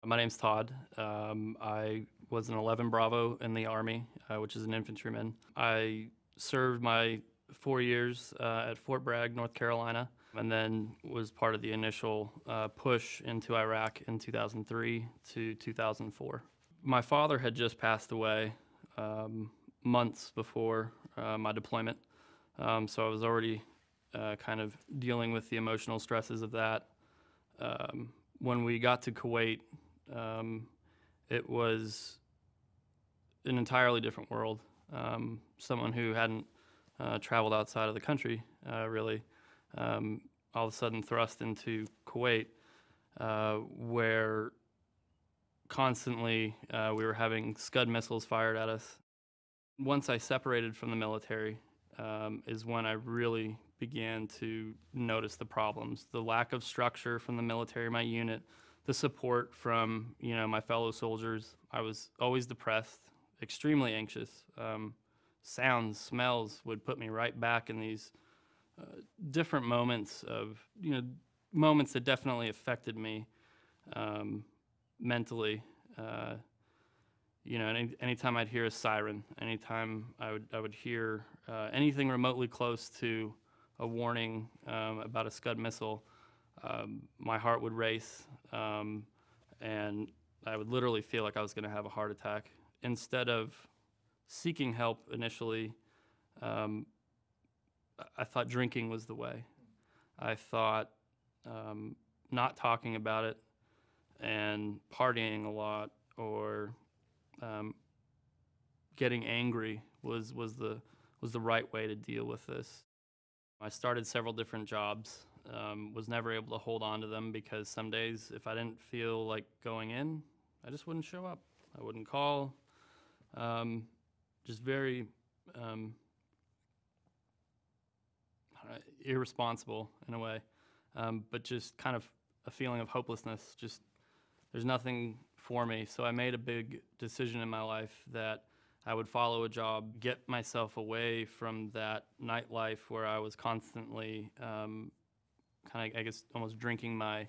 My name's Todd. I was an 11 Bravo in the Army, which is an infantryman. I served my 4 years at Fort Bragg, North Carolina, and then was part of the initial push into Iraq in 2003 to 2004. My father had just passed away months before my deployment, so I was already kind of dealing with the emotional stresses of that. When we got to Kuwait, it was an entirely different world. Someone who hadn't traveled outside of the country, really, all of a sudden thrust into Kuwait, where constantly we were having Scud missiles fired at us. Once I separated from the military is when I really began to notice the problems. The lack of structure from the military, my unit, the support from my fellow soldiers. I was always depressed, extremely anxious. Sounds, smells would put me right back in these different moments of moments that definitely affected me mentally. Anytime I'd hear a siren, anytime I would hear anything remotely close to a warning about a Scud missile, my heart would race, and I would literally feel like I was going to have a heart attack. Instead of seeking help initially, I thought drinking was the way. I thought not talking about it and partying a lot or getting angry was the right way to deal with this. I started several different jobs. Was never able to hold on to them because some days if I didn't feel like going in, I just wouldn't show up. I wouldn't call. Just very irresponsible in a way, but just kind of a feeling of hopelessness. Just there's nothing for me. So I made a big decision in my life that I would follow a job, get myself away from that nightlife where I was constantly kind of, I guess, almost drinking my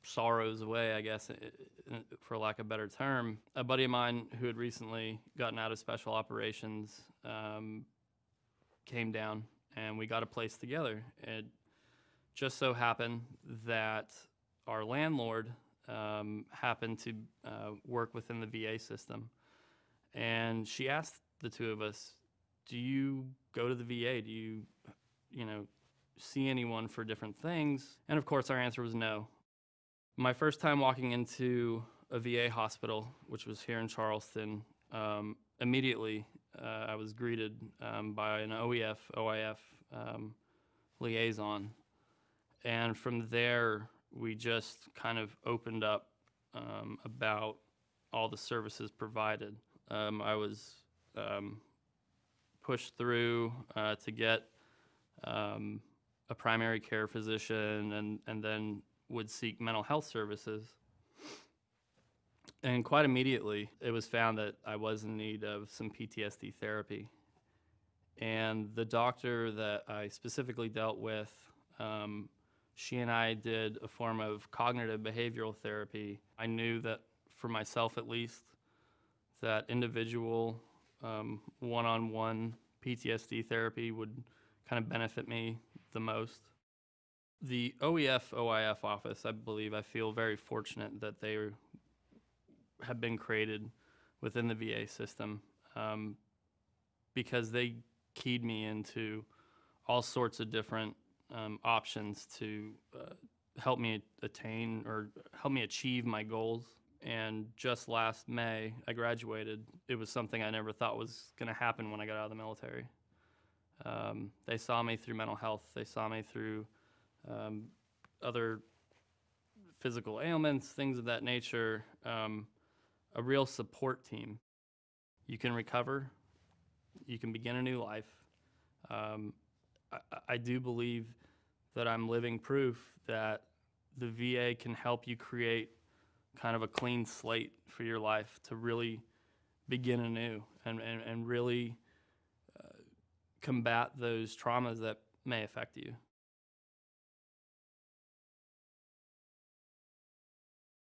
sorrows away, I guess, for lack of a better term. A buddy of mine who had recently gotten out of special operations came down, and we got a place together. It just so happened that our landlord happened to work within the VA system, and she asked the two of us, "Do you go to the VA? Do you see anyone for different things?" And of course, our answer was no. My first time walking into a VA hospital, which was here in Charleston, immediately I was greeted by an OEF liaison. And from there, we just kind of opened up about all the services provided. I was pushed through to get a primary care physician and then would seek mental health services. And quite immediately, it was found that I was in need of some PTSD therapy. And the doctor that I specifically dealt with, she and I did a form of cognitive behavioral therapy. I knew that for myself at least, that individual one-on-one PTSD therapy would kind of benefit me the most. The OEF office, I feel very fortunate that they have been created within the VA system because they keyed me into all sorts of different options to help me attain or help me achieve my goals. And just last May, I graduated. It was something I never thought was going to happen when I got out of the military. They saw me through mental health. They saw me through other physical ailments, things of that nature, a real support team. You can recover. You can begin a new life. I do believe that I'm living proof that the VA can help you create kind of a clean slate for your life to really begin anew and really combat those traumas that may affect you.